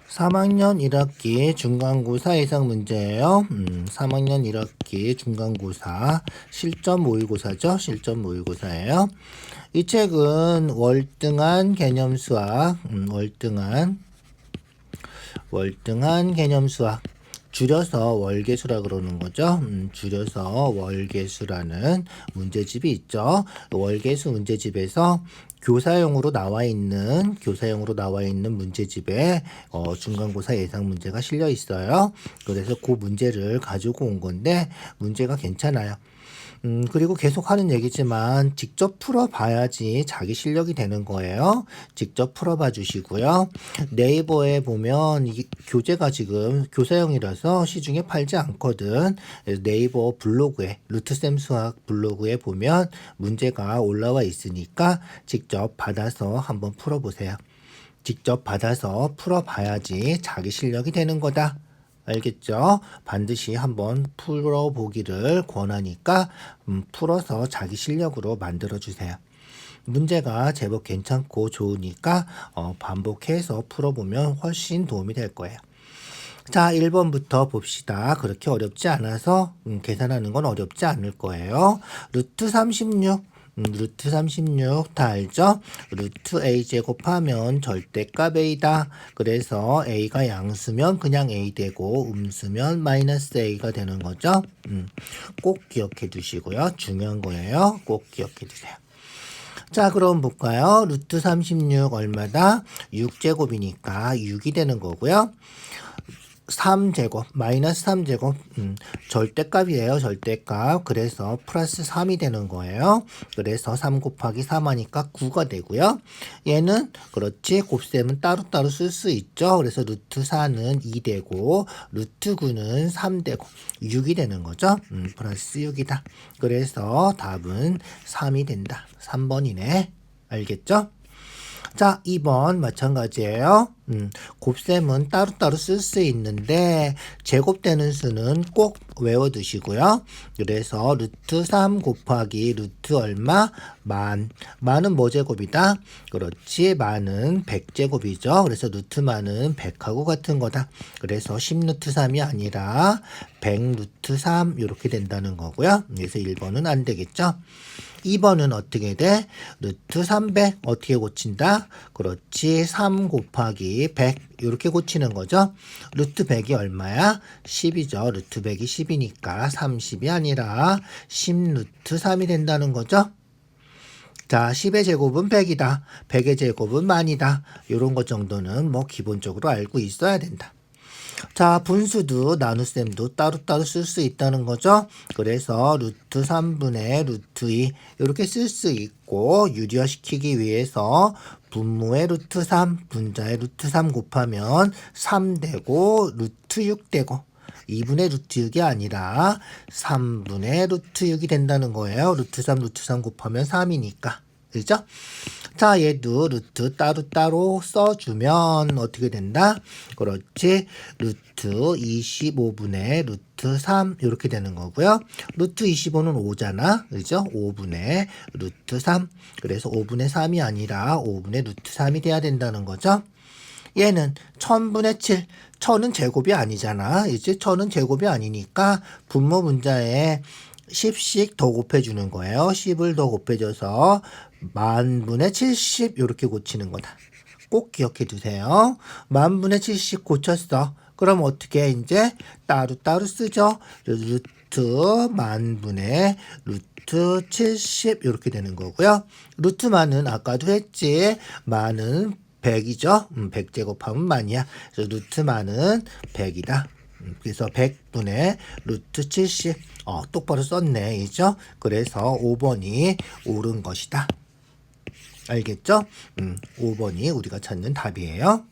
3학년 1학기 중간고사 예상 문제예요. 3학년 1학기 중간고사 실전 모의고사죠. 실전 모의고사예요. 이 책은 월등한 개념수학, 월등한 개념수학. 줄여서 월계수라 그러는 거죠. 줄여서 월계수라는 문제집이 있죠. 월계수 문제집에서 교사용으로 나와 있는 문제집에 중간고사 예상 문제가 실려 있어요. 그래서 그 문제를 가지고 온 건데 문제가 괜찮아요. 그리고 계속 하는 얘기지만 직접 풀어봐야지 자기 실력이 되는 거예요. 직접 풀어봐 주시고요. 네이버에 보면 이 교재가 지금 교사용이라서 시중에 팔지 않거든. 네이버 블로그에 루트쌤 수학 블로그에 보면 문제가 올라와 있으니까 직접 받아서 한번 풀어보세요. 직접 받아서 풀어봐야지 자기 실력이 되는 거다. 알겠죠? 반드시 한번 풀어보기를 권하니까 풀어서 자기 실력으로 만들어주세요. 문제가 제법 괜찮고 좋으니까 반복해서 풀어보면 훨씬 도움이 될 거예요. 자, 1번부터 봅시다. 그렇게 어렵지 않아서 계산하는 건 어렵지 않을 거예요. 루트 36. 루트 36 다 알죠? 루트 a제곱 하면 절대값 a다. 그래서 a가 양수면 그냥 a 되고 음수면 마이너스 a가 되는 거죠. 꼭 기억해 두시고요. 중요한 거예요. 꼭 기억해 두세요. 자, 그럼 볼까요? 루트 36 얼마다? 6제곱이니까 6이 되는 거고요. 3제곱, 마이너스 3제곱, 절대값이에요, 절대값. 그래서 플러스 3이 되는 거예요. 그래서 3 곱하기 3 하니까 9가 되고요. 얘는, 그렇지, 곱셈은 따로따로 쓸 수 있죠. 그래서 루트 4는 2 되고, 루트 9는 3 되고, 6이 되는 거죠. 플러스 6이다. 그래서 답은 3이 된다. 3번이네. 알겠죠? 자, 2번 마찬가지예요. 곱셈은 따로따로 쓸 수 있는데 제곱되는 수는 꼭 외워두시고요. 그래서 루트 3 곱하기 루트 얼마? 만은 뭐 제곱이다? 그렇지, 만은 100제곱이죠. 그래서 루트만은 100하고 같은 거다. 그래서 10루트 3이 아니라 100루트 3 이렇게 된다는 거고요. 그래서 1번은 안 되겠죠. 2번은 어떻게 돼? 루트 300 어떻게 고친다? 그렇지, 3 곱하기 100 이렇게 고치는 거죠. 루트 100이 얼마야? 10이죠. 루트 100이 10이니까 30이 아니라 10루트 3이 된다는 거죠. 자, 10의 제곱은 100이다. 100의 제곱은 만이다. 이런 것 정도는 뭐 기본적으로 알고 있어야 된다. 자, 분수도 나눗셈도 따로따로 쓸 수 있다는 거죠. 그래서 루트 3분의 루트 2 이렇게 쓸 수 있고 유리화시키기 위해서 분모의 루트 3, 분자의 루트 3 곱하면 3 되고 루트 6 되고 2분의 루트 6이 아니라 3분의 루트 6이 된다는 거예요. 루트 3, 루트 3 곱하면 3이니까. 그죠? 자, 얘도 루트 따로따로 써주면 어떻게 된다? 그렇지. 루트 25분의 루트 3 이렇게 되는 거고요. 루트 25는 5잖아. 그죠? 5분의 루트 3. 그래서 5분의 3이 아니라 5분의 루트 3이 돼야 된다는 거죠. 얘는 1000분의 7. 1000은 제곱이 아니잖아. 이제 1000은 제곱이 아니니까 분모 문자에 10씩 더 곱해주는 거예요. 10을 더 곱해줘서 만분의 70 이렇게 고치는 거다. 꼭 기억해 두세요. 만분의 70 고쳤어. 그럼 어떻게 이제 따로따로 쓰죠. 루트 만분의 루트 70 이렇게 되는 거고요. 루트만은 아까도 했지. 만은 100이죠. 100제곱하면 만이야. 그래서 루트만은 100이다. 그래서 100분의 루트 70 똑바로 썼네. 이죠? 그래서 5번이 옳은 것이다. 알겠죠? 5번이 우리가 찾는 답이에요.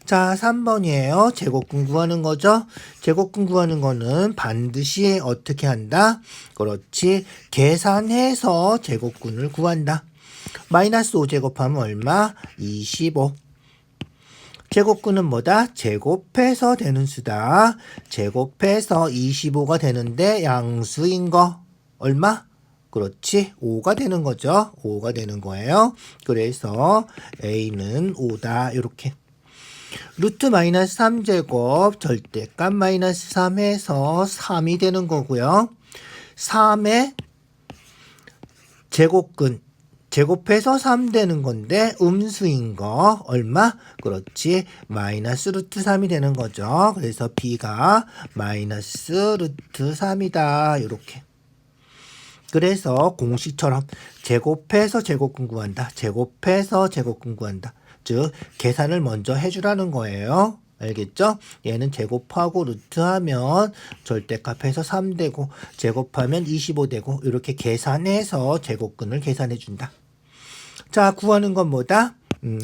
자, 3번이에요. 제곱근 구하는 거죠. 제곱근 구하는 거는 반드시 어떻게 한다? 그렇지. 계산해서 제곱근을 구한다. 마이너스 5제곱하면 얼마? 25. 제곱근은 뭐다? 제곱해서 되는 수다. 제곱해서 25가 되는데 양수인 거 얼마? 그렇지. 5가 되는 거죠. 5가 되는 거예요. 그래서 A는 5다. 이렇게. 루트 마이너스 3제곱 절대값 마이너스 3 해서 3이 되는 거고요. 3의 제곱근 제곱해서 3 되는 건데 음수인 거 얼마? 그렇지. 마이너스 루트 3이 되는 거죠. 그래서 B가 마이너스 루트 3이다. 이렇게. 그래서 공식처럼 제곱해서 제곱근 구한다. 제곱해서 제곱근 구한다. 즉 계산을 먼저 해주라는 거예요. 알겠죠? 얘는 제곱하고 루트하면 절대값에서 3 되고 제곱하면 25 되고 이렇게 계산해서 제곱근을 계산해 준다. 자, 구하는 건 뭐다?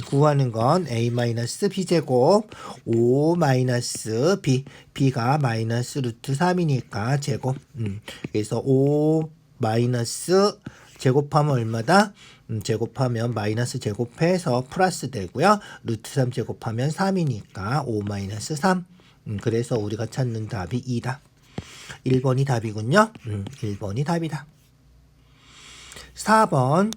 구하는 건 a-b제곱 5-b b가 마이너스 루트 3이니까 제곱 그래서 5 마이너스 제곱하면 얼마다? 제곱하면 마이너스 제곱해서 플러스 되고요. 루트 3 제곱하면 3이니까 5 마이너스 3 그래서 우리가 찾는 답이 2다. 1번이 답이군요. 1번이 답이다. 4번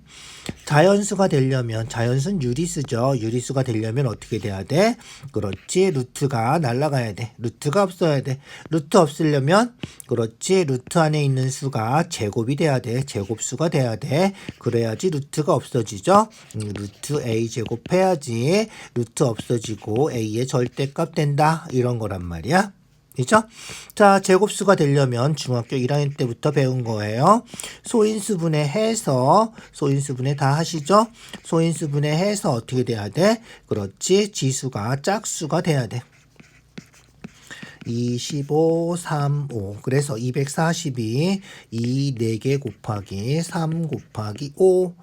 자연수가 되려면 자연수는 유리수죠. 유리수가 되려면 어떻게 돼야 돼? 그렇지. 루트가 날아가야 돼. 루트가 없어야 돼. 루트 없으려면 그렇지. 루트 안에 있는 수가 제곱이 돼야 돼. 제곱수가 돼야 돼. 그래야지 루트가 없어지죠. 루트 A 제곱해야지 루트 없어지고 A의 절대값 된다. 이런 거란 말이야. 그죠? 자, 제곱수가 되려면 중학교 1학년 때부터 배운 거예요. 소인수분해 해서, 소인수분해 다 하시죠? 소인수분해 해서 어떻게 돼야 돼? 그렇지. 지수가 짝수가 돼야 돼. 25, 3, 5. 그래서 242, 2, 4개 곱하기 3 곱하기 5.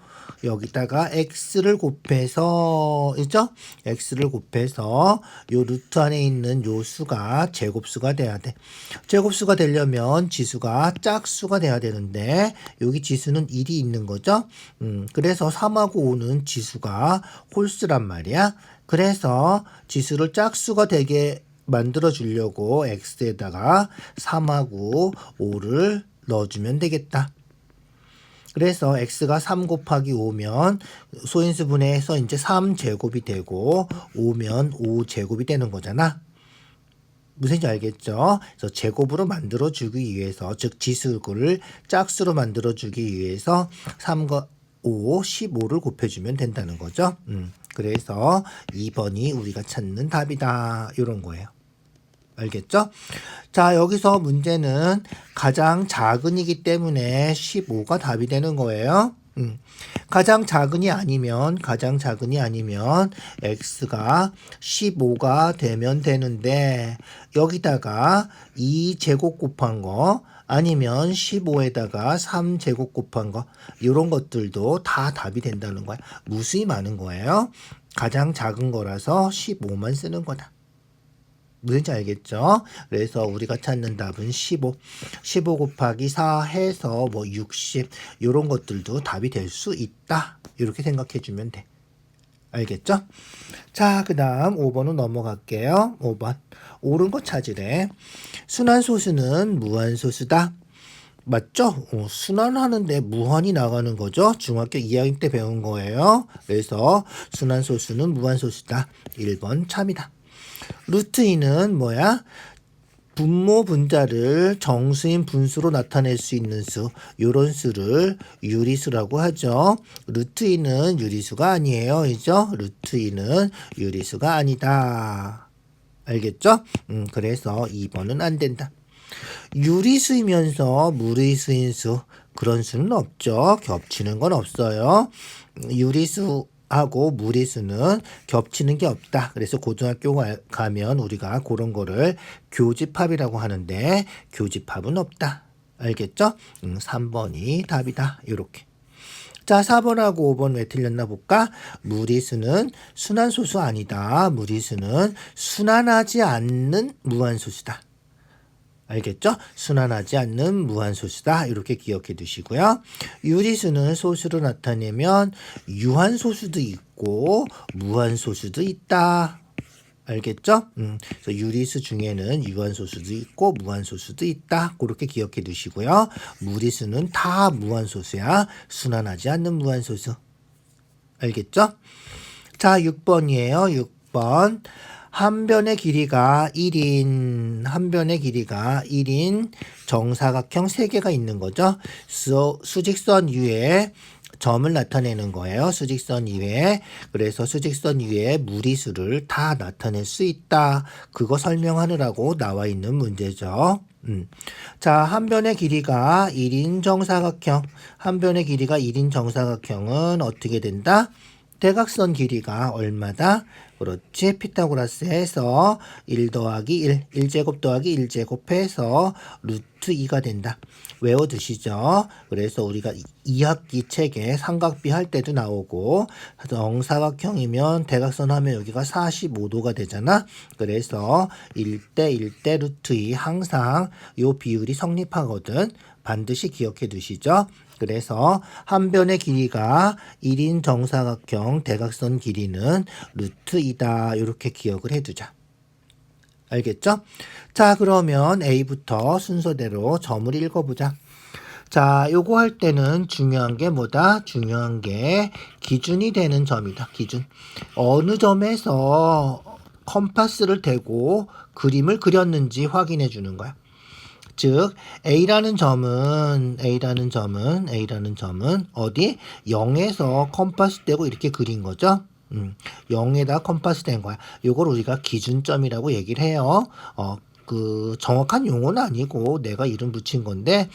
여기다가 x를 곱해서 있죠? x를 곱해서 요 루트 안에 있는 요 수가 제곱수가 돼야 돼. 제곱수가 되려면 지수가 짝수가 돼야 되는데 여기 지수는 1이 있는 거죠? 그래서 3하고 5는 지수가 홀수란 말이야. 그래서 지수를 짝수가 되게 만들어 주려고 x에다가 3하고 5를 넣어주면 되겠다. 그래서 x가 3 곱하기 5면 소인수분해해서 이제 3제곱이 되고 5면 5제곱이 되는 거잖아. 무슨지 알겠죠? 그래서 제곱으로 만들어주기 위해서 즉 지수를 짝수로 만들어주기 위해서 3과 5, 15를 곱해주면 된다는 거죠. 그래서 2번이 우리가 찾는 답이다. 이런 거예요. 알겠죠? 자, 여기서 문제는 가장 작은이기 때문에 15가 답이 되는 거예요. 가장 작은이 아니면 x가 15가 되면 되는데 여기다가 2제곱 곱한 거 아니면 15에다가 3제곱 곱한 거 이런 것들도 다 답이 된다는 거야. 무수히 많은 거예요. 가장 작은 거라서 15만 쓰는 거다. 무슨지 알겠죠? 그래서 우리가 찾는 답은 15. 15 곱하기 4 해서 뭐 60 이런 것들도 답이 될 수 있다. 이렇게 생각해 주면 돼. 알겠죠? 자, 그 다음 5번은 넘어갈게요. 5번. 옳은 거 찾으래. 순환소수는 무한소수다. 맞죠? 순환하는데 무한이 나가는 거죠. 중학교 2학년 때 배운 거예요. 그래서 순환소수는 무한소수다. 1번 참이다. 루트 2는 뭐야? 분모 분자를 정수인 분수로 나타낼 수 있는 수, 요런 수를 유리수라고 하죠. 루트 2는 유리수가 아니에요. 그죠? 루트 2는 유리수가 아니다. 알겠죠? 그래서 2번은 안 된다. 유리수이면서 무리수인 수, 그런 수는 없죠. 겹치는 건 없어요. 유리수하고 무리수는 겹치는 게 없다. 그래서 고등학교 가면 우리가 그런 거를 교집합이라고 하는데 교집합은 없다. 알겠죠? 3번이 답이다. 이렇게. 자, 4번하고 5번 왜 틀렸나 볼까? 무리수는 순환소수 아니다. 무리수는 순환하지 않는 무한소수다. 알겠죠? 순환하지 않는 무한소수다. 이렇게 기억해 두시고요. 유리수는 소수로 나타내면 유한소수도 있고 무한소수도 있다. 알겠죠? 그래서 유리수 중에는 유한소수도 있고 무한소수도 있다. 그렇게 기억해 두시고요. 무리수는 다 무한소수야. 순환하지 않는 무한소수. 알겠죠? 자, 6번이에요. 6번. 한 변의 길이가 1인 정사각형 3개가 있는 거죠. 수직선 위에 점을 나타내는 거예요. 수직선 위에. 그래서 수직선 위에 무리수를 다 나타낼 수 있다. 그거 설명하느라고 나와 있는 문제죠. 자, 한 변의 길이가 1인 정사각형. 한 변의 길이가 1인 정사각형은 어떻게 된다? 대각선 길이가 얼마다? 그렇지. 피타고라스에서 1 더하기 1, 1제곱 더하기 1제곱 해서 루트 2가 된다. 외워두시죠. 그래서 우리가 2학기 책에 삼각비 할 때도 나오고 정사각형이면 대각선 하면 여기가 45도가 되잖아. 그래서 1대 1대 루트 2 항상 요 비율이 성립하거든. 반드시 기억해 두시죠. 그래서 한 변의 길이가 1인 정사각형 대각선 길이는 루트 2다. 이렇게 기억을 해두자. 알겠죠? 자, 그러면 A부터 순서대로 점을 읽어보자. 자, 요거 할 때는 중요한 게 뭐다? 중요한 게 기준이 되는 점이다. 기준. 어느 점에서 컴파스를 대고 그림을 그렸는지 확인해 주는 거야. 즉 A라는 점은 어디? 0에서 컴파스 떼고 이렇게 그린 거죠. 0에다 컴파스 된 거야. 요걸 우리가 기준점이라고 얘기를 해요. 그 정확한 용어는 아니고 내가 이름 붙인 건데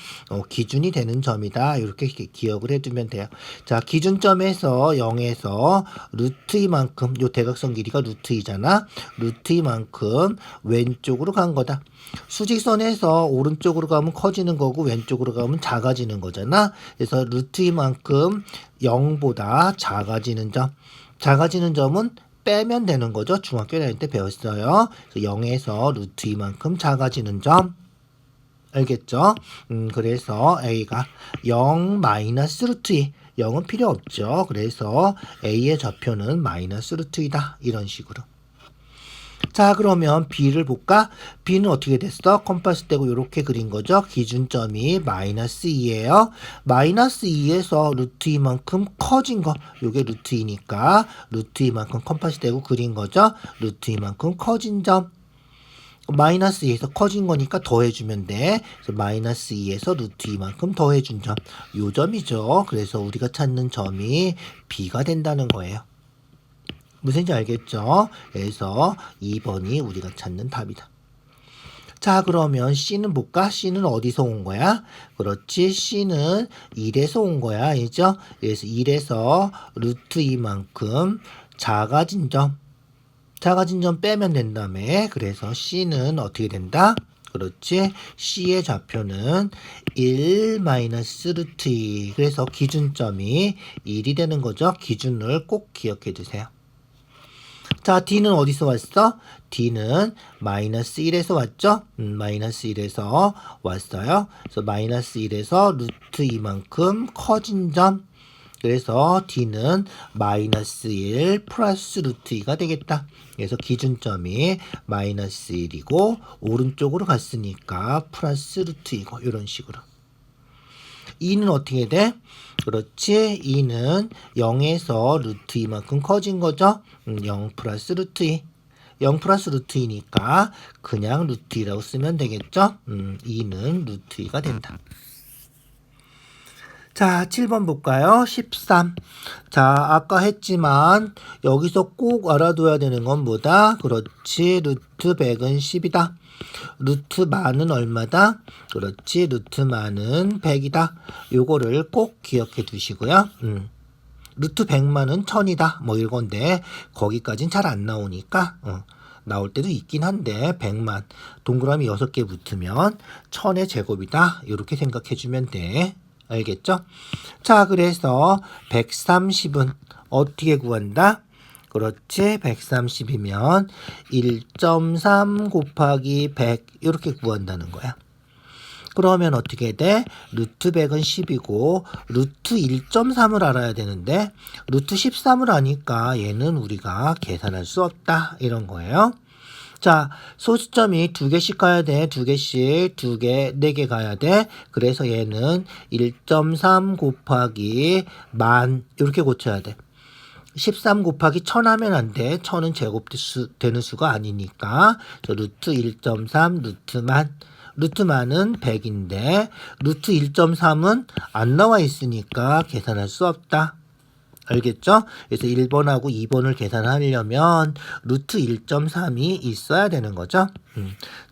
기준이 되는 점이다. 이렇게 기억을 해두면 돼요. 자, 기준점에서 0에서 루트 2만큼 요 대각선 길이가 루트 2잖아. 루트 2만큼 왼쪽으로 간 거다. 수직선에서 오른쪽으로 가면 커지는 거고 왼쪽으로 가면 작아지는 거잖아. 그래서 루트 2만큼 0보다 작아지는 점. 작아지는 점은 빼면 되는 거죠. 중학교 다닐 때 배웠어요. 0에서 루트 2만큼 작아지는 점. 알겠죠? 그래서 A가 0 마이너스 루트 2. 0은 필요 없죠. 그래서 A의 좌표는 마이너스 루트 2다. 이런 식으로. 자, 그러면 B를 볼까? B는 어떻게 됐어? 컴파스 떼고 이렇게 그린 거죠. 기준점이 마이너스 2예요. 마이너스 2에서 루트 2만큼 커진 거. 요게 루트 2니까 루트 2만큼 컴파스 떼고 그린 거죠. 루트 2만큼 커진 점. 마이너스 2에서 커진 거니까 더해주면 돼. 그래서 마이너스 2에서 루트 2만큼 더해준 점. 요 점이죠. 그래서 우리가 찾는 점이 B가 된다는 거예요. 무슨지 알겠죠? 그래서 2번이 우리가 찾는 답이다. 자, 그러면 C는 볼까? C는 어디서 온 거야? 그렇지. C는 1에서 온 거야. 알죠? 그래서 1에서 루트 2만큼 작아진 점. 작아진 점 빼면 된다며. 그래서 C는 어떻게 된다? 그렇지. C의 좌표는 1 마이너스 루트 2. 그래서 기준점이 1이 되는 거죠. 기준을 꼭 기억해 두세요. 자, D는 어디서 왔어? D는 마이너스 1에서 왔죠? 마이너스 1에서 왔어요. 그래서 마이너스 1에서 루트 2만큼 커진 점. 그래서 D는 마이너스 1 플러스 루트 2가 되겠다. 그래서 기준점이 마이너스 1이고 오른쪽으로 갔으니까 플러스 루트 2고 이런 식으로. 2는 어떻게 돼? 그렇지. 2는 0에서 루트 2만큼 커진 거죠. 0 플러스 루트 2. 0 플러스 루트 2니까 그냥 루트 2라고 쓰면 되겠죠. 2는 루트 2가 된다. 자, 7번 볼까요? 13. 자, 아까 했지만 여기서 꼭 알아둬야 되는 건 뭐다? 그렇지. 루트 100은 10이다. 루트 만은 얼마다? 그렇지. 루트 만은 100이다. 요거를 꼭 기억해 두시고요. 루트 100만은 1000이다. 뭐 이건데 거기까진 잘 안 나오니까 나올 때도 있긴 한데 100만 동그라미 6개 붙으면 1000의 제곱이다. 이렇게 생각해 주면 돼. 알겠죠? 자, 그래서 130은 어떻게 구한다? 그렇지. 130이면 1.3 곱하기 100 이렇게 구한다는 거야. 그러면 어떻게 돼? 루트 100은 10이고 루트 1.3을 알아야 되는데 루트 13을 아니까 얘는 우리가 계산할 수 없다. 이런 거예요. 자, 소수점이 2개씩 가야 돼. 2개씩 2개, 4개 가야 돼. 그래서 얘는 1.3 곱하기 만 이렇게 고쳐야 돼. 13 곱하기 1000 하면 안 돼. 1000은 제곱되는 수가 아니니까. 루트 1.3 루트만. 루트만은 100인데 루트 1.3은 안 나와 있으니까 계산할 수 없다. 알겠죠? 그래서 1번하고 2번을 계산하려면 루트 1.3이 있어야 되는 거죠.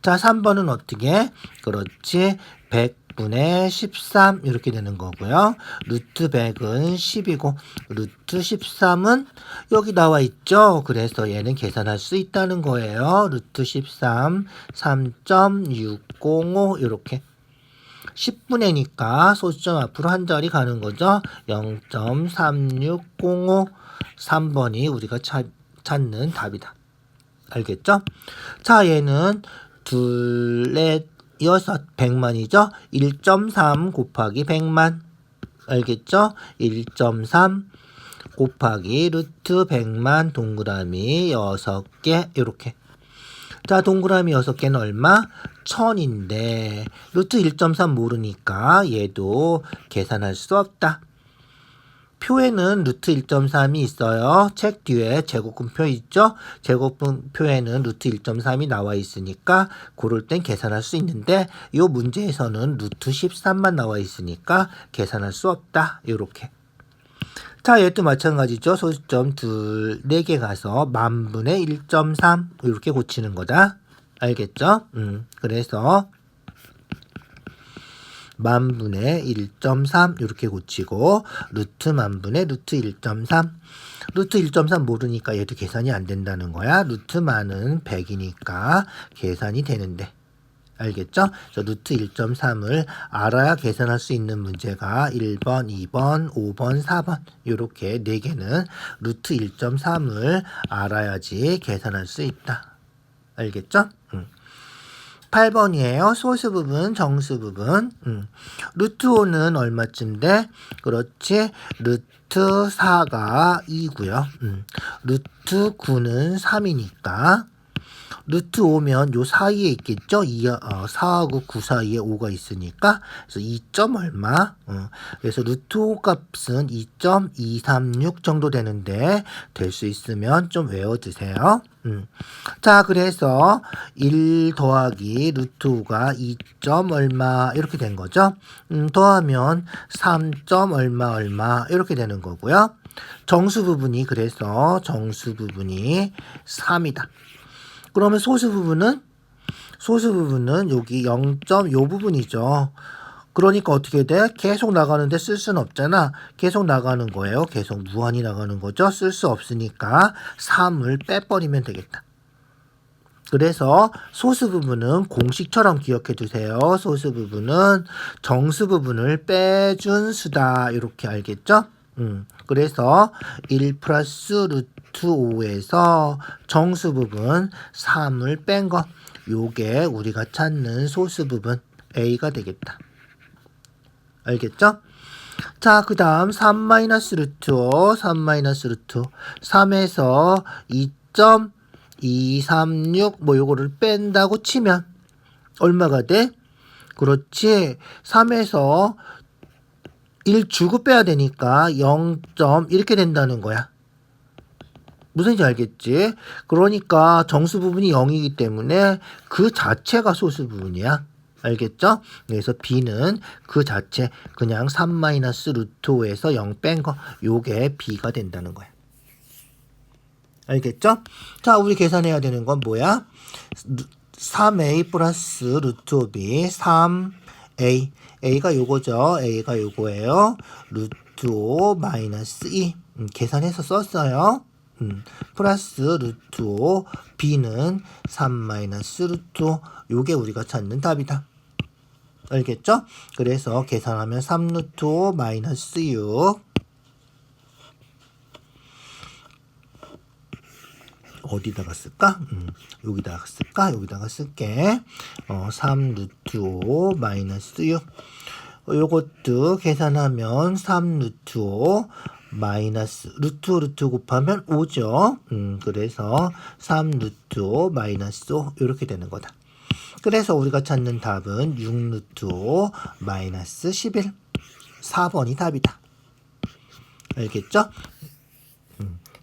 자, 3번은 어떻게? 그렇지. 100분의 13 이렇게 되는 거고요. 루트 100은 10이고 루트 13은 여기 나와 있죠. 그래서 얘는 계산할 수 있다는 거예요. 루트 13 3.605 이렇게 10분의니까 소수점 앞으로 한 자리 가는 거죠. 0.3605 3번이 우리가 찾는 답이다. 알겠죠? 자, 얘는 둘, 넷, 여섯, 100만이죠? 1.3 곱하기 100만. 알겠죠? 1.3 곱하기 루트 100만 동그라미 6개 이렇게. 자, 동그라미 6개는 얼마? 1000인데 루트 1.3 모르니까 얘도 계산할 수 없다. 표에는 루트 1.3이 있어요. 책 뒤에 제곱근표 있죠? 제곱근표에는 루트 1.3이 나와 있으니까 고를 땐 계산할 수 있는데 이 문제에서는 루트 13만 나와 있으니까 계산할 수 없다. 이렇게. 자, 얘도 마찬가지죠. 소수점 4개 가서 10,000분의 1.3 이렇게 고치는 거다. 알겠죠? 그래서 10,000분의 1.3 이렇게 고치고 루트 10,000분의 루트 1.3 루트 1.3 모르니까 얘도 계산이 안 된다는 거야. 루트만은 100이니까 계산이 되는데. 알겠죠? 루트 1.3을 알아야 계산할 수 있는 문제가 1번, 2번, 5번, 4번 이렇게 4개는 루트 1.3을 알아야지 계산할 수 있다. 알겠죠? 8번이에요. 소수 부분, 정수 부분. 루트 5는 얼마쯤 돼? 그렇지. 루트 4가 2고요. 루트 9는 3이니까. 루트 5면 요 사이에 있겠죠? 4하고 9 사이에 5가 있으니까. 그래서 2점 얼마? 그래서 루트 5 값은 2.236 정도 되는데 될 수 있으면 좀 외워주세요. 자, 그래서 1 더하기 루트 5가 2점 얼마 이렇게 된 거죠. 더하면 3점 얼마 이렇게 되는 거고요. 정수 부분이 그래서 정수 부분이 3이다. 그러면 소수 부분은 여기 0점 요 부분이죠. 그러니까 어떻게 돼? 계속 나가는데 쓸 수는 없잖아. 계속 나가는 거예요. 계속 무한히 나가는 거죠. 쓸 수 없으니까 3을 빼버리면 되겠다. 그래서 소수 부분은 공식처럼 기억해 두세요. 소수 부분은 정수 부분을 빼준 수다. 이렇게 알겠죠? 그래서 1 플러스 루트 5에서 정수 부분 3을 뺀 거 요게 우리가 찾는 소수 부분 A가 되겠다. 알겠죠? 자, 그 다음 3 마이너스 루트 5 3에서 2.236 뭐 요거를 뺀다고 치면 얼마가 돼? 그렇지. 3에서 1 주고 빼야 되니까 0. 이렇게 된다는 거야. 무슨지 알겠지? 그러니까 정수 부분이 0이기 때문에 그 자체가 소수 부분이야. 알겠죠? 그래서 B는 그 자체 그냥 3 마이너스 루트 5에서 0 뺀 거 요게 B가 된다는 거야. 알겠죠? 자, 우리 계산해야 되는 건 뭐야? 3A 플러스 루트 5B 3A A가 요거죠. A가 요거예요. 루트 5 마이너스 2 계산해서 썼어요. 플러스 루트 5 B는 3 마이너스 루트 5 요게 우리가 찾는 답이다. 알겠죠? 그래서 계산하면 3 루트 5 마이너스 6 어디다가 쓸까? 여기다가 쓸까? 여기다가 쓸게. 3 루트 5 마이너스 6 요것도 계산하면 3 루트 5 마이너스 루트 곱하면 5죠. 그래서 3 루트 5 마이너스 5 이렇게 되는 거다. 그래서 우리가 찾는 답은 6 루트 5 마이너스 11 4번이 답이다. 알겠죠?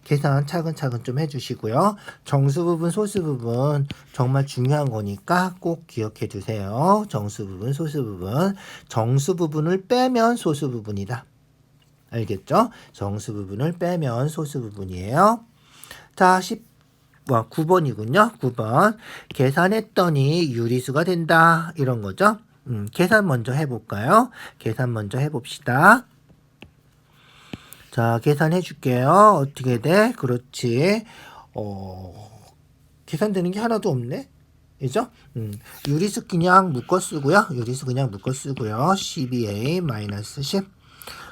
계산 차근차근 좀 해주시고요. 정수 부분, 소수 부분 정말 중요한 거니까 꼭 기억해 두세요. 정수 부분, 소수 부분. 정수 부분을 빼면 소수 부분이다. 알겠죠? 정수 부분을 빼면 소수 부분이에요. 자, 9번이군요. 9번. 계산했더니 유리수가 된다. 이런 거죠. 계산 먼저 해볼까요? 계산 먼저 해봅시다. 자, 계산해 줄게요. 어떻게 돼? 그렇지. 계산되는 게 하나도 없네. 그죠? 유리수 그냥 묶어 쓰고요. 유리수 그냥 묶어 쓰고요. 12a-10.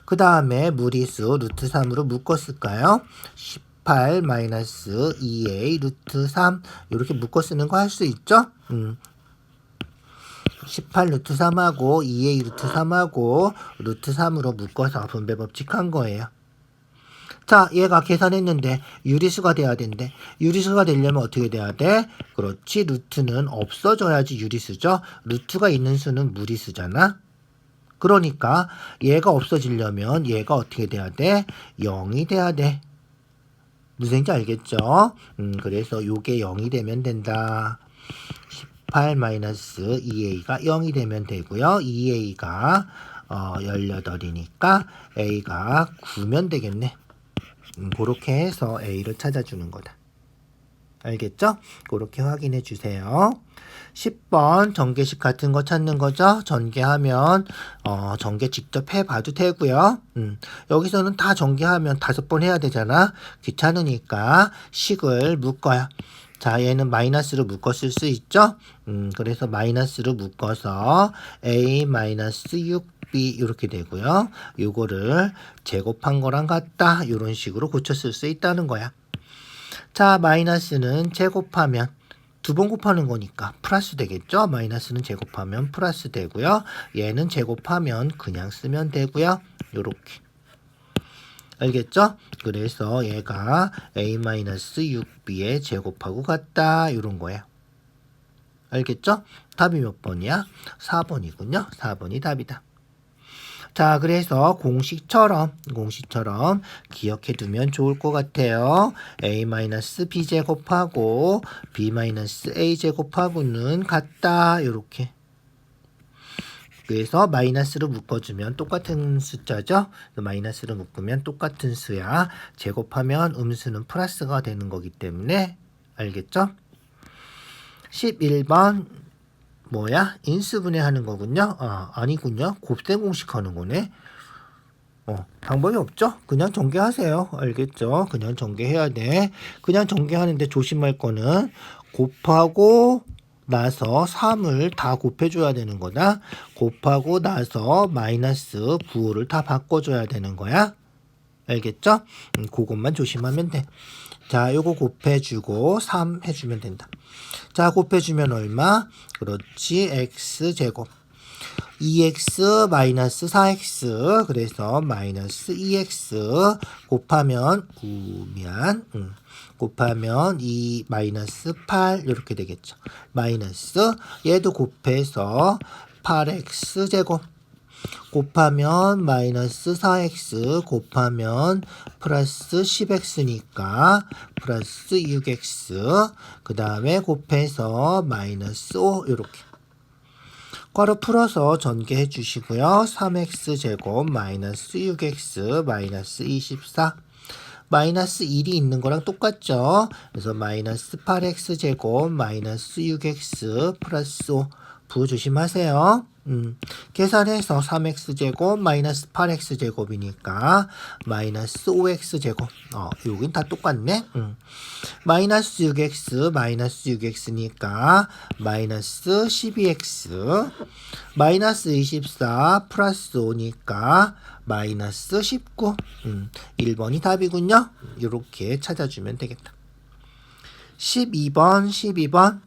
그 다음에 무리수 루트 3으로 묶어 쓸까요? 18-2a 루트 3 이렇게 묶어 쓰는 거 할 수 있죠? 18 루트 3하고 2a 루트 3하고 루트 3으로 묶어서 분배 법칙 한 거예요. 자, 얘가 계산했는데 유리수가 돼야 된대. 유리수가 되려면 어떻게 돼야 돼? 그렇지, 루트는 없어져야지 유리수죠. 루트가 있는 수는 무리수잖아. 그러니까 얘가 없어지려면 얘가 어떻게 돼야 돼? 0이 돼야 돼. 무슨 얘기인지 알겠죠? 그래서 요게 0이 되면 된다. 18-2a가 0이 되면 되고요. 2a가 18이니까 a가 9면 되겠네. 그렇게 해서 a를 찾아주는 거다. 알겠죠? 그렇게 확인해 주세요. 10번 전개식 같은 거 찾는 거죠. 전개하면 전개 직접 해봐도 되고요. 여기서는 다 전개하면 5번 해야 되잖아. 귀찮으니까 식을 묶어요. 자, 얘는 마이너스로 묶어 쓸 수 있죠. 그래서 마이너스로 묶어서 a-6b 이렇게 되고요. 요거를 제곱한 거랑 같다. 이런 식으로 고쳐 쓸 수 있다는 거야. 자, 마이너스는 제곱하면 2번 곱하는 거니까 플러스 되겠죠? 마이너스는 제곱하면 플러스 되고요. 얘는 제곱하면 그냥 쓰면 되고요. 요렇게. 알겠죠? 그래서 얘가 a-6b에 제곱하고 같다. 요런 거예요. 알겠죠? 답이 몇 번이야? 4번이군요. 4번이 답이다. 자, 그래서 공식처럼 기억해 두면 좋을 것 같아요. a-b 제곱하고 b-a 제곱하고는 같다. 요렇게. 그래서 마이너스로 묶어주면 똑같은 숫자죠. 마이너스로 묶으면 똑같은 수야. 제곱하면 음수는 플러스가 되는 거기 때문에 알겠죠? 11번 뭐야? 인수분해 하는 거군요. 아니군요. 곱셈 공식 하는 거네. 방법이 없죠? 그냥 전개하세요. 알겠죠? 그냥 전개해야 돼. 그냥 전개하는데 조심할 거는 곱하고 나서 3을 다 곱해줘야 되는 거다. 곱하고 나서 마이너스 9를 다 바꿔줘야 되는 거야. 알겠죠? 그것만 조심하면 돼. 자, 요거 곱해주고 3 해주면 된다. 자, 곱해주면 얼마? 그렇지, x제곱. 2x 마이너스 4x 그래서 마이너스 2x 곱하면 곱하면 2 마이너스 8 이렇게 되겠죠. 마이너스 얘도 곱해서 8x 제곱 곱하면 마이너스 4x 곱하면 플러스 10x니까 플러스 6x 그 다음에 곱해서 마이너스 5 이렇게 괄호 풀어서 전개해 주시고요. 3x제곱 마이너스 6x 마이너스 24 마이너스 1이 있는 거랑 똑같죠. 그래서 마이너스 8x제곱 마이너스 6x 플러스 5 부 조심하세요. 계산해서 3x제곱 마이너스 8x제곱이니까 마이너스 5x제곱 여긴 다 똑같네. 마이너스 6x니까 마이너스 12x 마이너스 24 플러스 5니까 마이너스 19 1번이 답이군요. 이렇게 찾아주면 되겠다. 12번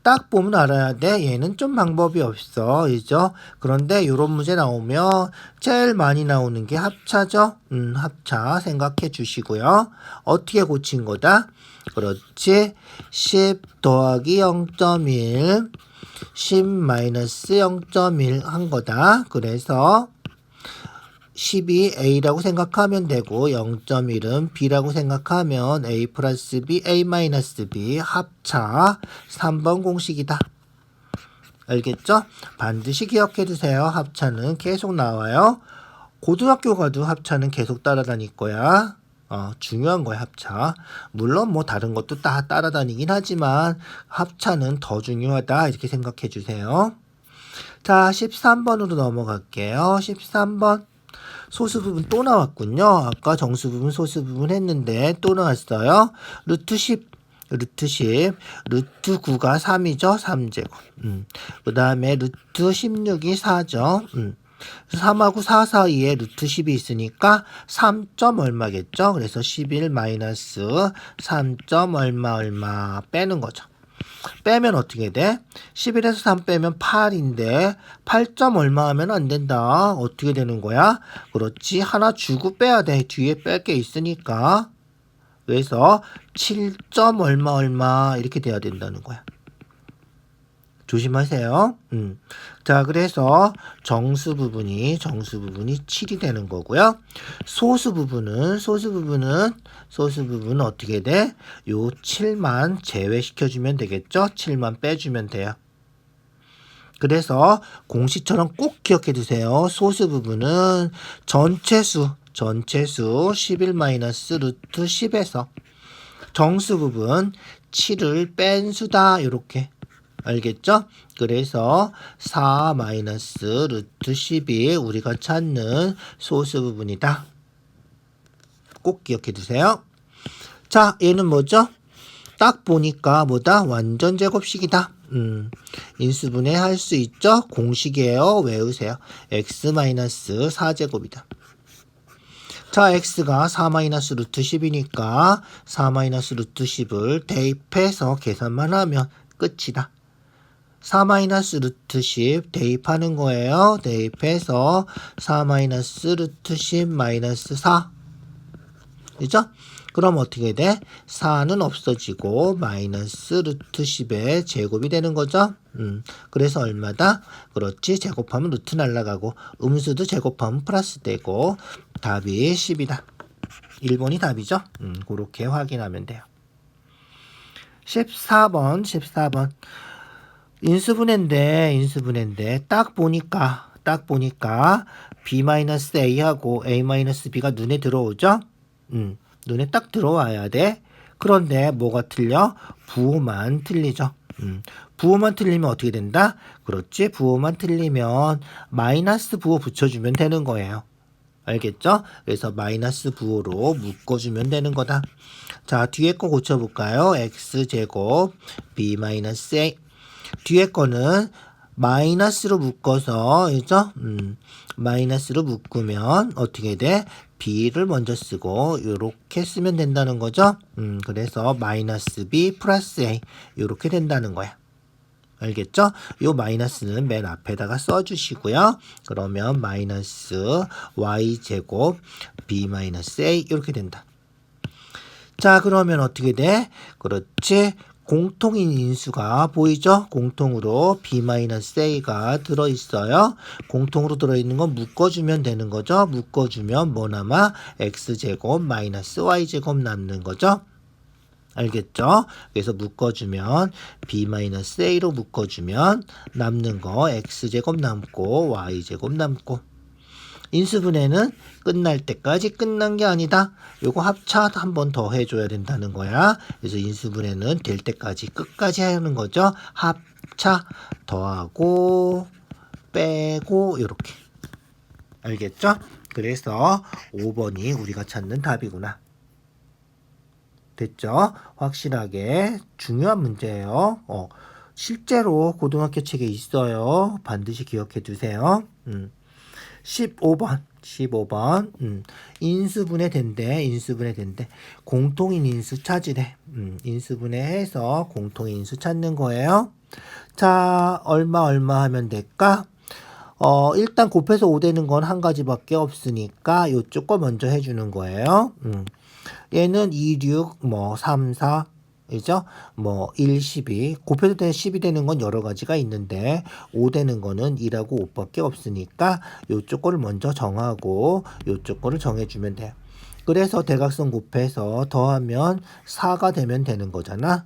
딱 보면 알아야 돼. 얘는 좀 방법이 없어. 그죠? 그런데 이런 문제 나오면 제일 많이 나오는 게 합차죠. 합차 생각해 주시고요. 어떻게 고친 거다? 그렇지. 10 더하기 0.1 10 마이너스 0.1 한 거다. 그래서 12a라고 생각하면 되고 0.1은 b라고 생각하면 a 플러스 b, a 마이너스 b 합차 3번 공식이다. 알겠죠? 반드시 기억해 두세요. 합차는 계속 나와요. 고등학교 가도 합차는 계속 따라다닐 거야. 중요한 거야, 합차. 물론 뭐 다른 것도 다 따라다니긴 하지만 합차는 더 중요하다. 이렇게 생각해 주세요. 자, 13번으로 넘어갈게요. 13번. 소수 부분 또 나왔군요. 아까 정수 부분, 소수 부분 했는데 또 나왔어요. 루트 10, 루트 9가 3이죠. 3제곱. 그 다음에 루트 16이 4죠. 3하고 4 사이에 루트 10이 있으니까 3. 얼마겠죠? 그래서 11 마이너스 3. 얼마 빼는 거죠. 빼면 어떻게 돼? 11에서 3 빼면 8인데 8. 얼마 하면 안 된다. 어떻게 되는 거야? 그렇지. 하나 주고 빼야 돼. 뒤에 뺄 게 있으니까. 그래서 7. 얼마 이렇게 돼야 된다는 거야. 조심하세요. 자, 그래서 정수 부분이 7이 되는 거고요. 소수 부분은 어떻게 돼? 요 7만 제외시켜주면 되겠죠? 7만 빼주면 돼요. 그래서 공식처럼 꼭 기억해 두세요. 소수 부분은 전체수 11 마이너스 루트 10에서 정수 부분 7을 뺀 수다. 이렇게. 알겠죠? 그래서 4 마이너스 루트 10이 우리가 찾는 소수 부분이다. 꼭 기억해 두세요. 자, 얘는 뭐죠? 딱 보니까 뭐다? 완전 제곱식이다. 인수분해 할 수 있죠? 공식이에요. 외우세요. x 마이너스 4제곱이다. 자, x가 4 마이너스 루트 10이니까 4 마이너스 루트 10을 대입해서 계산만 하면 끝이다. 4 마이너스 루트 10 대입하는 거예요. 대입해서 4 마이너스 루트 10 마이너스 4. 그죠? 그럼 어떻게 돼? 4는 없어지고 마이너스 루트 10의 제곱이 되는 거죠. 그래서 얼마다? 그렇지. 제곱하면 루트 날라가고 음수도 제곱하면 플러스 되고 답이 10이다. 1번이 답이죠. 그렇게 확인하면 돼요. 14번. 인수분해인데 딱 보니까 b-a하고 a-b가 눈에 들어오죠? 눈에 딱 들어와야 돼. 그런데 뭐가 틀려? 부호만 틀리죠. 부호만 틀리면 어떻게 된다? 그렇지. 부호만 틀리면 마이너스 부호 붙여주면 되는 거예요. 알겠죠? 그래서 마이너스 부호로 묶어주면 되는 거다. 자, 뒤에 거 고쳐볼까요? x제곱 b-a. 뒤에 거는 마이너스로 묶어서, 그죠? 마이너스로 묶으면 어떻게 돼? b를 먼저 쓰고 이렇게 쓰면 된다는 거죠. 그래서 마이너스 b 플러스 a 이렇게 된다는 거야. 알겠죠? 요 마이너스는 맨 앞에다가 써주시고요. 그러면 마이너스 y제곱 b 마이너스 a 이렇게 된다. 자, 그러면 어떻게 돼? 그렇지. 공통인 인수가 보이죠? 공통으로 b-a가 들어있어요. 공통으로 들어있는 건 묶어주면 되는 거죠. 묶어주면 뭐 남아? x제곱 마이너스 y제곱 남는 거죠. 알겠죠? 그래서 묶어주면 b-a로 묶어주면 남는 거 x제곱 남고 y제곱 남고. 인수분해는 끝날 때까지 끝난 게 아니다. 요거 합차 한 번 더 해줘야 된다는 거야. 그래서 인수분해는 될 때까지 끝까지 하는 거죠. 합차 더하고 빼고 이렇게. 알겠죠? 그래서 5번이 우리가 찾는 답이구나. 됐죠? 확실하게 중요한 문제예요. 실제로 고등학교 책에 있어요. 반드시 기억해 두세요. 15번. 인수분해 된대. 공통인 인수 찾으래. 인수분해해서 공통인 인수 찾는 거예요. 자, 얼마 하면 될까? 일단 곱해서 5 되는 건 한 가지밖에 없으니까 요쪽 거 먼저 해주는 거예요. 얘는 2, 6, 3, 4. 그죠? 뭐 1, 12 곱해도 되는 10이 되는 건 여러 가지가 있는데 5 되는 거는 2하고 5밖에 없으니까 요쪽 거를 먼저 정하고 요쪽 거를 정해주면 돼요. 그래서 대각선 곱해서 더하면 4가 되면 되는 거잖아.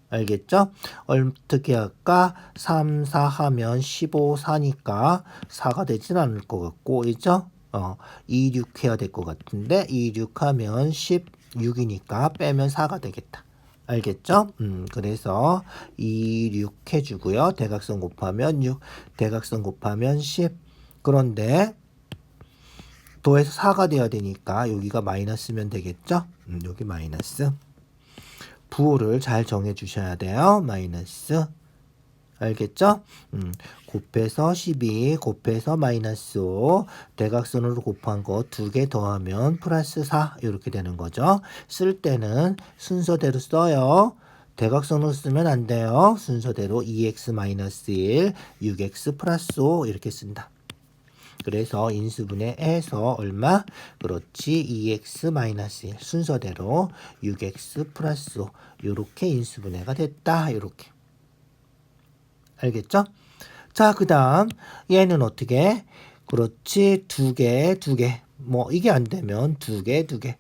알겠죠? 어떻게 할까? 3, 4 하면 15, 4니까 4가 되진 않을 것 같고, 그죠? 2, 6 해야 될 것 같은데 2, 6 하면 16이니까 빼면 4가 되겠다. 알겠죠? 그래서 2, 6 해주고요. 대각선 곱하면 6, 대각선 곱하면 10. 그런데 더해서 4가 돼야 되니까 여기가 마이너스면 되겠죠? 여기 마이너스. 부호를 잘 정해 주셔야 돼요. 마이너스. 알겠죠? 곱해서 12, 곱해서 마이너스 5, 대각선으로 곱한 거 2개 더하면 플러스 4 이렇게 되는 거죠. 쓸 때는 순서대로 써요. 대각선으로 쓰면 안 돼요. 순서대로 2x-1, 6x 플러스 5 이렇게 쓴다. 그래서 인수분해 해서 얼마? 그렇지 2x-1 순서대로 6x 플러스 5 이렇게 인수분해가 됐다. 이렇게 알겠죠? 자, 그 다음 얘는 어떻게? 그렇지 2개 뭐 이게 안 되면 2개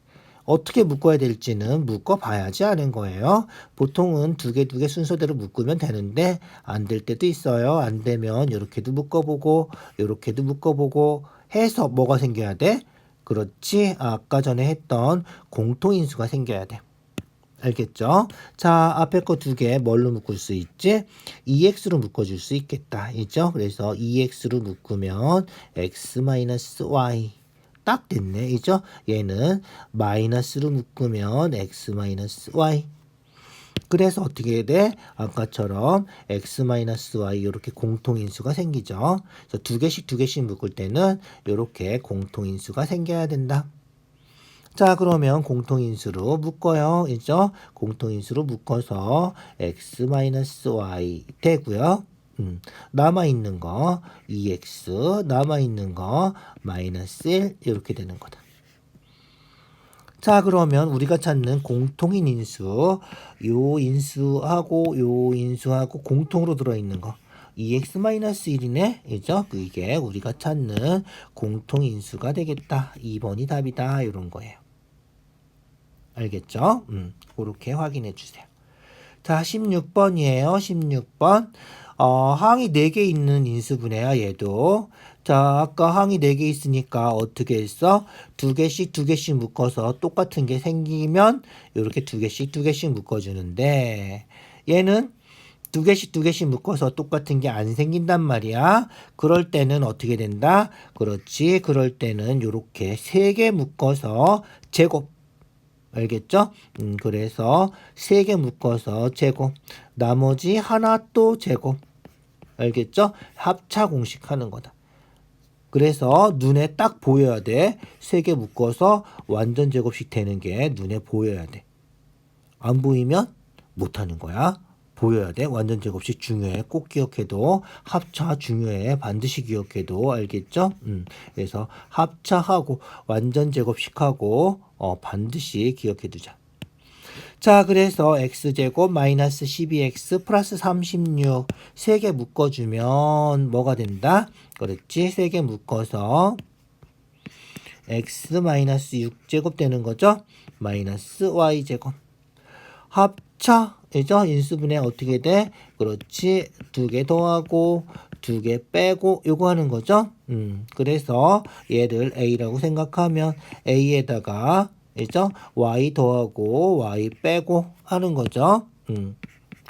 어떻게 묶어야 될지는 묶어봐야지 아는 거예요. 보통은 2개 순서대로 묶으면 되는데 안 될 때도 있어요. 안 되면 이렇게도 묶어보고 이렇게도 묶어보고 해서 뭐가 생겨야 돼? 그렇지 아까 전에 했던 공통인수가 생겨야 돼. 알겠죠? 자, 앞에 거 2개 뭘로 묶을 수 있지? 2x로 묶어줄 수 있겠다. 있죠? 그래서 2x로 묶으면 x-y 딱 됐네. 있죠? 얘는 마이너스로 묶으면 x-y. 그래서 어떻게 돼? 아까처럼 x-y 이렇게 공통인수가 생기죠. 그래서 2개씩 묶을 때는 이렇게 공통인수가 생겨야 된다. 자, 그러면 공통인수로 묶어요. 있죠? 공통인수로 묶어서 x-y 되고요. 남아있는 거 2x, 남아있는 거 마이너스 1 이렇게 되는 거다. 자, 그러면 우리가 찾는 공통인 인수, 요 인수하고 공통으로 들어있는 거 2x-1이네. 그죠? 이게 우리가 찾는 공통인수가 되겠다. 2번이 답이다. 이런 거예요. 알겠죠? 그렇게 확인해 주세요. 자, 16번이에요. 16번. 항이 4개 있는 인수분해야 얘도. 자, 아까 항이 4개 있으니까 어떻게 했어? 2개씩 묶어서 똑같은 게 생기면 이렇게 2개씩 묶어주는데 얘는 2개씩 묶어서 똑같은 게 안 생긴단 말이야. 그럴 때는 어떻게 된다? 그렇지. 그럴 때는 이렇게 3개 묶어서 제곱. 알겠죠? 그래서 3개 묶어서 제곱. 나머지 하나 또 제곱. 알겠죠? 합차 공식 하는 거다. 그래서 눈에 딱 보여야 돼. 3개 묶어서 완전 제곱씩 되는 게 눈에 보여야 돼. 안 보이면 못하는 거야. 보여야 돼. 완전 제곱식 중요해. 꼭 기억해도. 합차 중요해. 반드시 기억해도. 알겠죠? 그래서 합차하고 완전 제곱식하고 반드시 기억해 두자. 자, 그래서 x제곱 마이너스 12x 플러스 36 3개 묶어주면 뭐가 된다? 그렇지? 3개 묶어서 x 마이너스 6제곱 되는 거죠? 마이너스 y제곱. 합차, 그죠? 인수분해 어떻게 돼? 그렇지. 2개 더하고 2개 빼고 요거 하는 거죠? 그래서 얘를 a라고 생각하면 a에다가 그죠? y 더하고 y 빼고 하는 거죠.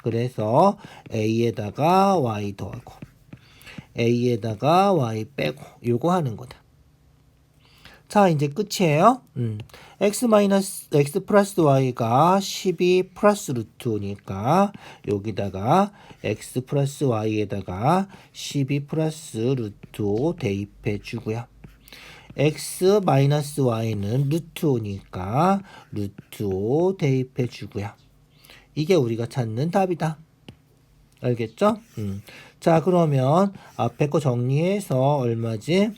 그래서 a에다가 y 더하고 a에다가 y 빼고 요거 하는 거다. 자, 이제 끝이에요. x 플러스 y가 12 플러스 루트 5니까 여기다가 x 플러스 y에다가 12 플러스 루트 5 대입해 주고요. x 마이너스 y는 루트 5니까 루트 5 대입해 주고요. 이게 우리가 찾는 답이다. 알겠죠? 자, 그러면 앞에 거 정리해서 얼마지?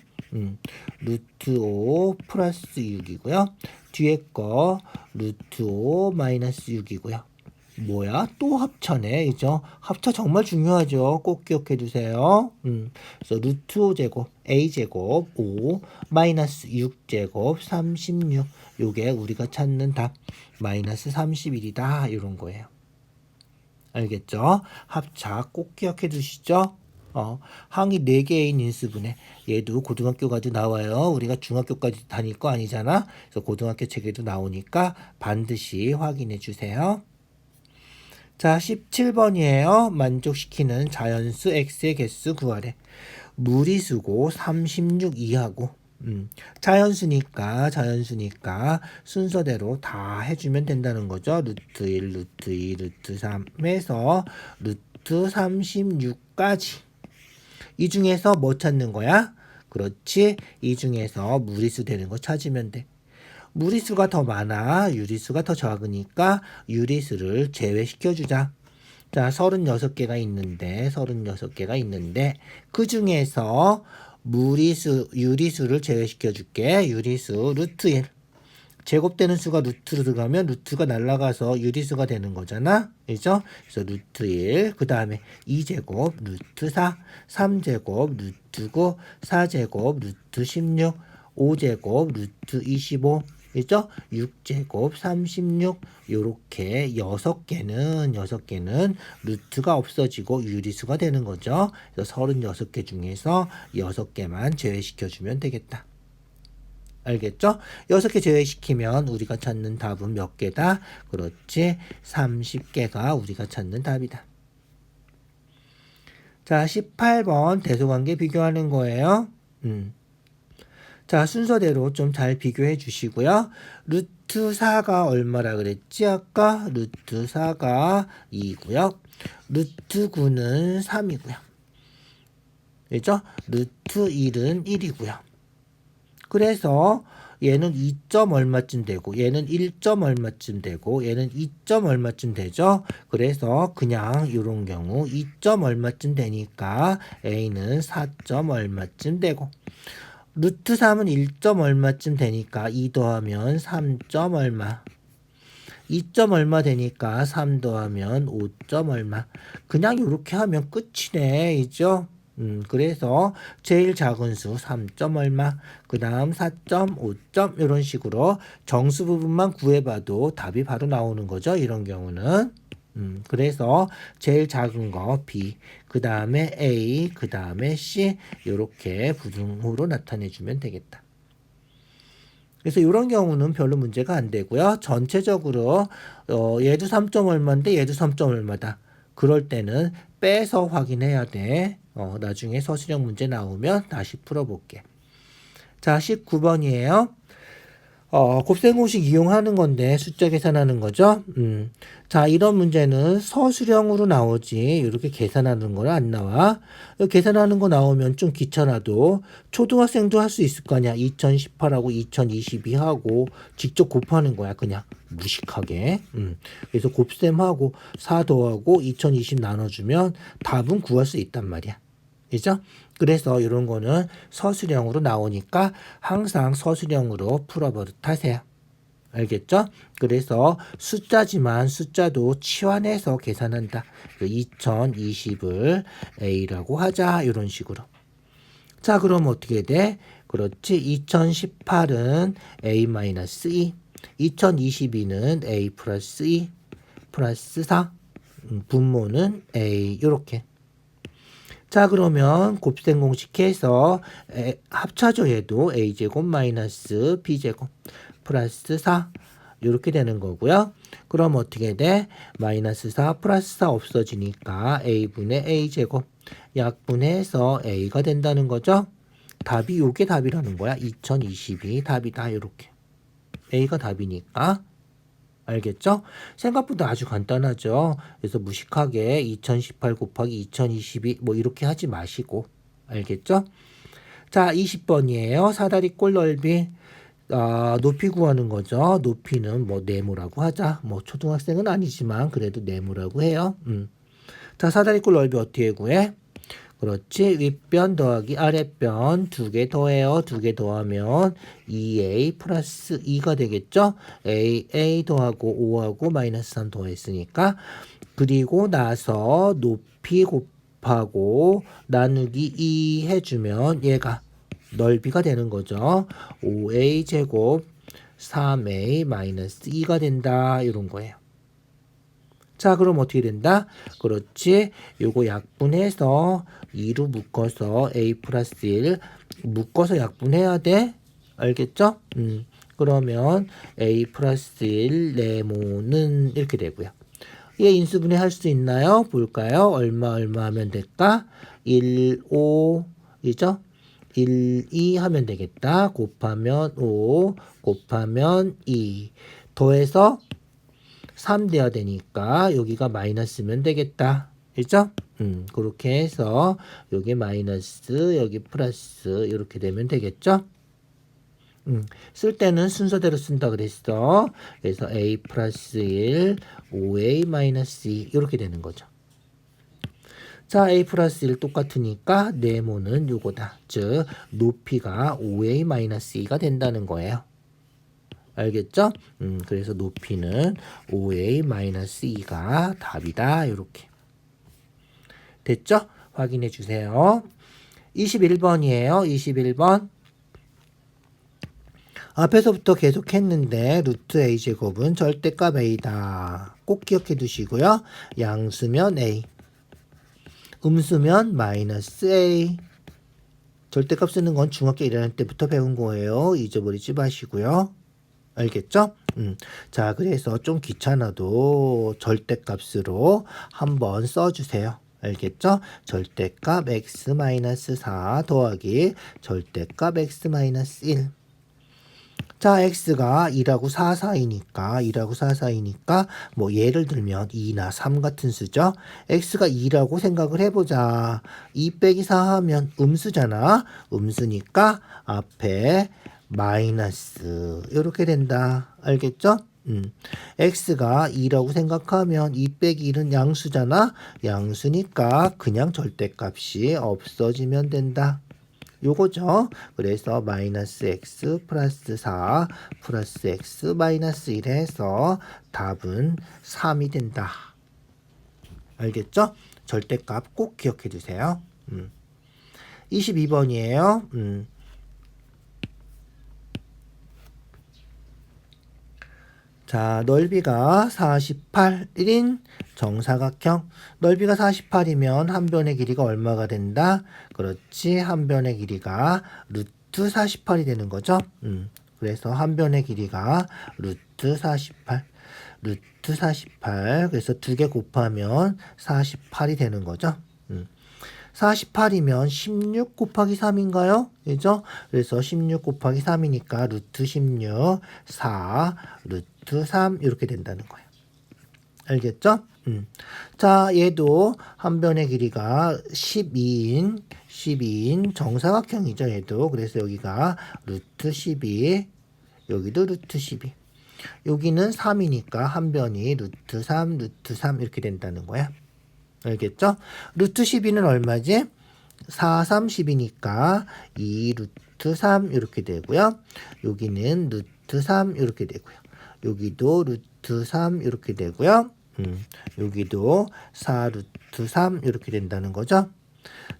루트 5 플러스 6이고요. 뒤에 거 루트 5 마이너스 6이고요. 뭐야? 또 합차네. 그죠? 합차 정말 중요하죠. 꼭 기억해 두세요. 그래서 루트 5제곱, a제곱 5, 마이너스 6제곱 36. 요게 우리가 찾는 답 마이너스 31이다. 이런 거예요. 알겠죠? 합차 꼭 기억해 두시죠. 항이 4개인 인수분해. 얘도 고등학교 가도 나와요. 우리가 중학교까지 다닐 거 아니잖아. 그래서 고등학교 책에도 나오니까 반드시 확인해 주세요. 자, 17번이에요. 만족시키는 자연수 x의 개수 구하래. 무리수고 36 이하고 자연수니까 순서대로 다 해주면 된다는 거죠. 루트 1, 루트 2, 루트 3 해서 루트 36까지. 이 중에서 뭐 찾는 거야? 그렇지. 이 중에서 무리수 되는 거 찾으면 돼. 무리수가 더 많아. 유리수가 더 적으니까 유리수를 제외시켜주자. 자, 36개가 있는데 그 중에서 유리수를 제외시켜 줄게. 유리수 루트 1. 제곱되는 수가 루트로 들어가면 루트가 날아가서 유리수가 되는 거잖아. 그죠? 그래서 루트 1, 그 다음에 2제곱 루트 4, 3제곱 루트 9, 4제곱 루트 16, 5제곱 루트 25, 그죠? 6제곱 36, 요렇게 6개는 루트가 없어지고 유리수가 되는 거죠. 그래서 36개 중에서 6개만 제외시켜주면 되겠다. 알겠죠? 6개 제외시키면 우리가 찾는 답은 몇 개다? 그렇지. 30개가 우리가 찾는 답이다. 자, 18번 대소관계 비교하는 거예요. 자, 순서대로 좀 잘 비교해 주시고요. 루트 4가 얼마라 그랬지? 아까 루트 4가 2고요. 루트 9는 3이고요. 그죠? 루트 1은 1이고요. 그래서 얘는 2점 얼마쯤 되고 얘는 1점 얼마쯤 되고 얘는 2점 얼마쯤 되죠. 그래서 그냥 이런 경우 2점 얼마쯤 되니까 A는 4점 얼마쯤 되고 루트 3은 1점 얼마쯤 되니까 2 더하면 3점 얼마. 2점 얼마 되니까 3 더하면 5점 얼마. 그냥 이렇게 하면 끝이네. 이죠? 그래서 제일 작은 수 3점 얼마, 그 다음 4점, 5점 이런 식으로 정수 부분만 구해봐도 답이 바로 나오는 거죠. 이런 경우는. 그래서 제일 작은 거 B, 그 다음에 A, 그 다음에 C 이렇게 부등호로 나타내주면 되겠다. 그래서 이런 경우는 별로 문제가 안 되고요. 전체적으로 얘도 3점 얼마인데 얘도 3점 얼마다. 그럴 때는 빼서 확인해야 돼. 나중에 서술형 문제 나오면 다시 풀어볼게. 자, 19번이에요. 곱셈공식 이용하는 건데 숫자 계산하는 거죠. 자, 이런 문제는 서술형으로 나오지 이렇게 계산하는 거는 안 나와. 계산하는 거 나오면 좀 귀찮아도 초등학생도 할 수 있을 거 아니야. 2018하고 2022하고 직접 곱하는 거야. 그냥 무식하게. 그래서 곱셈하고 4 더하고 2020 나눠주면 답은 구할 수 있단 말이야. 그죠? 그래서 이런 거는 서술형으로 나오니까 항상 서술형으로 풀어버릇 하세요. 알겠죠? 그래서 숫자지만 숫자도 치환해서 계산한다. 2020을 A라고 하자. 이런 식으로. 자, 그럼 어떻게 돼? 그렇지. 2018은 A-2, 2022는 A 플러스 2, 플러스 4, 분모는 A, 요렇게. 자, 그러면 곱셈 공식해서 합차죠. 얘도 a제곱 마이너스 b제곱 플러스 4 이렇게 되는 거고요. 그럼 어떻게 돼? 마이너스 4 플러스 4 없어지니까 a분의 a제곱 약분해서 a가 된다는 거죠. 답이 요게 답이라는 거야. 2022 답이다. 이렇게 a가 답이니까. 알겠죠? 생각보다 아주 간단하죠. 그래서 무식하게 2018 곱하기 2022 뭐 이렇게 하지 마시고. 알겠죠? 자, 20번이에요. 사다리꼴 넓이. 높이 구하는 거죠. 높이는 뭐 네모라고 하자. 뭐 초등학생은 아니지만 그래도 네모라고 해요. 자, 사다리꼴 넓이 어떻게 구해? 그렇지. 윗변 더하기 아랫변 두 개 더해요. 두 개 더하면 2a 플러스 2가 되겠죠. a 더하고 5하고 마이너스 3 더했으니까. 그리고 나서 높이 곱하고 나누기 2 해주면 얘가 넓이가 되는 거죠. 5a 제곱 3a 마이너스 2가 된다. 이런 거예요. 자, 그럼 어떻게 된다? 그렇지. 요거 약분해서 2로 묶어서 a 플러스 1 묶어서 약분해야 돼. 알겠죠? 그러면 a 플러스 1 네모는 이렇게 되고요. 얘 인수분해 할 수 있나요? 볼까요? 얼마 하면 될까? 1, 5 이죠? 1, 2 하면 되겠다. 곱하면 5 곱하면 2 더해서 3 돼야 되니까 여기가 마이너스면 되겠다. 그죠? 그렇게 해서 여기 마이너스 여기 플러스 이렇게 되면 되겠죠? 쓸 때는 순서대로 쓴다 그랬어. 그래서 a 플러스 1 5a 마이너스 2 이렇게 되는 거죠. 자, a 플러스 1 똑같으니까 네모는 요거다. 즉 높이가 5a 마이너스 2가 된다는 거예요. 알겠죠? 그래서 높이는 5a 마이너스 2가 답이다. 이렇게 됐죠? 확인해 주세요. 21번이에요. 21번. 앞에서부터 계속 했는데 루트 a 제곱은 절대값 a다. 꼭 기억해 두시고요. 양수면 a, 음수면 마이너스 a. 절대값 쓰는 건 중학교 1학년 때부터 배운 거예요. 잊어버리지 마시고요. 알겠죠? 자, 그래서 좀 귀찮아도 절대값으로 한번 써주세요. 알겠죠? 절대값 x-4 더하기 절대값 x-1. 자, x가 2라고 4 사이니까 뭐 예를 들면 2나 3 같은 수죠. x가 2라고 생각을 해보자. 2 빼기 4 하면 음수잖아. 음수니까 앞에 마이너스 이렇게 된다. 알겠죠? x가 2라고 생각하면 2 빼기 1은 양수잖아. 양수니까 그냥 절대값이 없어지면 된다. 요거죠. 그래서 마이너스 x 플러스 4 플러스 x 마이너스 1 해서 답은 3이 된다. 알겠죠? 절대값 꼭 기억해 주세요. 22번이에요. 자, 넓이가 48인 정사각형. 넓이가 48이면 한 변의 길이가 얼마가 된다? 그렇지. 한 변의 길이가 루트 48이 되는 거죠. 그래서 한 변의 길이가 루트 48. 루트 48. 그래서 두 개 곱하면 48이 되는 거죠. 48이면 16 곱하기 3인가요? 그죠? 그래서 16 곱하기 3이니까 루트 16, 4, 루트 3 이렇게 된다는 거예요. 알겠죠? 자, 얘도 한 변의 길이가 12인 정사각형이죠, 얘도. 그래서 여기가 루트 12, 여기도 루트 12. 여기는 3이니까 한 변이 루트 3, 루트 3 이렇게 된다는 거야. 알겠죠? 루트 12는 얼마지? 4, 3, 10이니까 2 루트 3 이렇게 되고요. 여기는 루트 3 이렇게 되고요. 여기도 루트 3 이렇게 되고요. 여기도 4 루트 3 이렇게 된다는 거죠.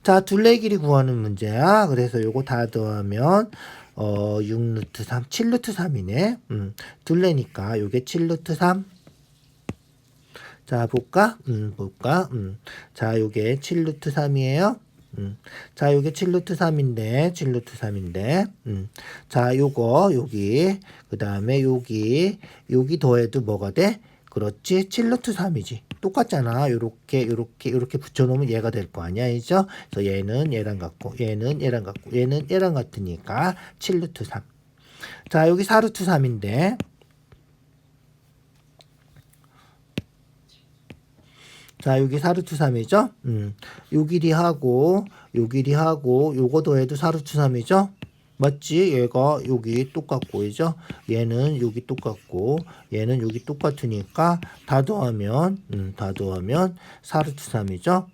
자, 둘레 길이 구하는 문제야. 그래서 요거 다 더하면 6 루트 3, 7 루트 3이네. 둘레니까 요게 7 루트 3. 자, 볼까? 자, 요게 7 루트 3이에요. 자, 요게 7 루트 3인데, 자, 요거, 여기, 그 다음에 여기 더해도 뭐가 돼? 그렇지, 7 루트 3이지. 똑같잖아. 요렇게 붙여놓으면 얘가 될 거 아니야, 이죠? 그래서 얘는 얘랑 같고, 얘는 얘랑 같고, 얘는 얘랑 같으니까 7 루트 3. 자, 여기 4 루트 3인데, 자, 여기 4 루트 3이죠? 요 길이하고, 요거 더해도 4 루트 3이죠? 맞지? 얘가 여기 똑같고, 그죠? 얘는 여기 똑같고, 얘는 여기 똑같으니까, 다 더하면 4 루트 3이죠?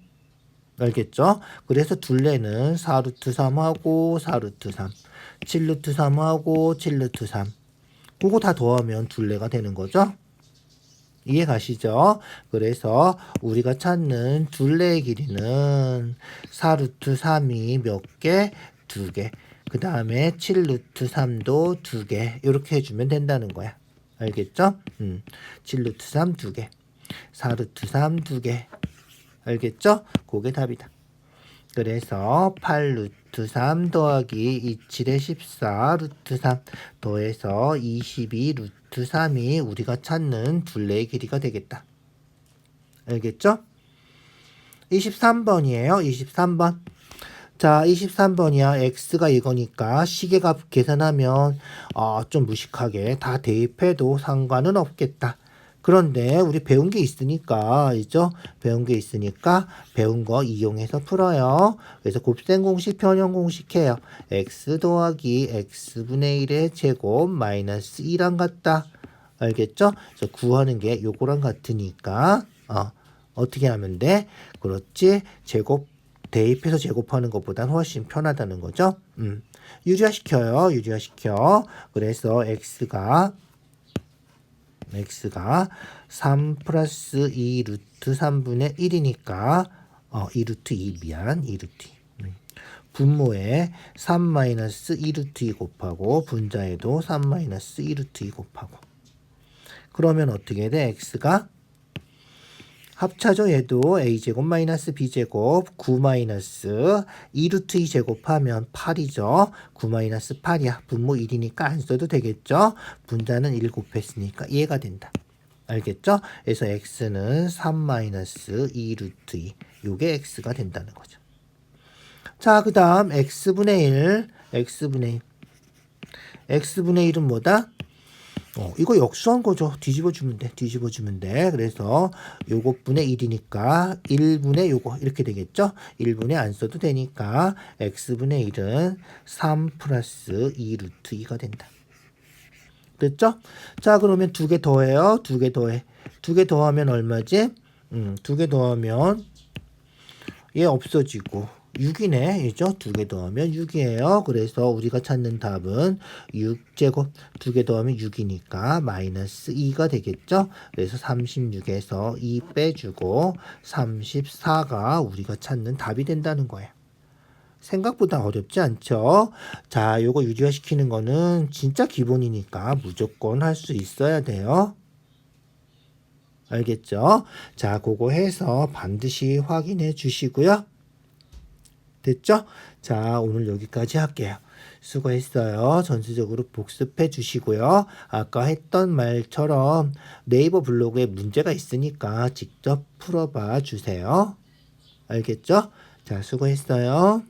알겠죠? 그래서 둘레는 4루트 3하고 4루트 3, 7루트 3하고 7루트 3. 그거 다 더하면 둘레가 되는 거죠? 이해 가시죠? 그래서 우리가 찾는 둘레의 길이는 4루트 3이 몇 개? 2개. 그 다음에 7루트 3도 2개. 이렇게 해주면 된다는 거야. 알겠죠? 7루트 3 2개. 4루트 3 2개. 알겠죠? 그게 답이다. 그래서 8루트 3 더하기 27의 14 루트 3 더해서 22 루트 3이 우리가 찾는 둘레의 길이가 되겠다. 알겠죠? 23번이에요. 23번. 자, 23번이야. x가 이거니까 시계값 계산하면 좀 무식하게 다 대입해도 상관은 없겠다. 그런데 우리 배운 게 있으니까, 있죠? 배운 게 있으니까 배운 거 이용해서 풀어요. 그래서 곱셈 공식, 변형 공식 해요. x 더하기 x분의 1의 제곱 마이너스 2랑 같다. 알겠죠? 그래서 구하는 게 요거랑 같으니까 어떻게 하면 돼? 그렇지? 제곱 대입해서 제곱하는 것보단 훨씬 편하다는 거죠. 유리화시켜요. 유리화시켜. 그래서 x가 3 플러스 2 루트 3분의 1이니까 2 루트 2 미안 2 루트 2 분모에 3 마이너스 2 루트 2 곱하고 분자에도 3 마이너스 2 루트 2 곱하고 그러면 어떻게 돼? x가 합차죠. 얘도 a제곱 마이너스 b제곱 9 마이너스 2 루트 2 제곱하면 8이죠. 9 마이너스 8이야. 분모 1이니까 안 써도 되겠죠. 분자는 1 곱했으니까 이해가 된다. 알겠죠? 그래서 x는 3 마이너스 2 루트 2. 요게 x가 된다는 거죠. 자, 그 다음 x분의 1. x분의 1은 뭐다? 이거 역수한 거죠. 뒤집어주면 돼. 그래서 요것분의 1이니까 1분의 요거 이렇게 되겠죠. 1분의 안 써도 되니까 x분의 1은 3 플러스 2 루트 2가 된다. 됐죠? 자, 그러면 두 개 더해요. 두 개 더하면 얼마지? 두 개 더하면 얘 없어지고 6이네. 이죠? 두 개 더하면 6이에요. 그래서 우리가 찾는 답은 6제곱 두 개 더하면 6이니까 마이너스 2가 되겠죠? 그래서 36에서 2 빼주고 34가 우리가 찾는 답이 된다는 거예요. 생각보다 어렵지 않죠? 자, 요거 유리화 시키는 거는 진짜 기본이니까 무조건 할 수 있어야 돼요. 알겠죠? 자, 그거 해서 반드시 확인해 주시고요. 됐죠? 자, 오늘 여기까지 할게요. 수고했어요. 전수적으로 복습해 주시고요. 아까 했던 말처럼 네이버 블로그에 문제가 있으니까 직접 풀어봐 주세요. 알겠죠? 자, 수고했어요.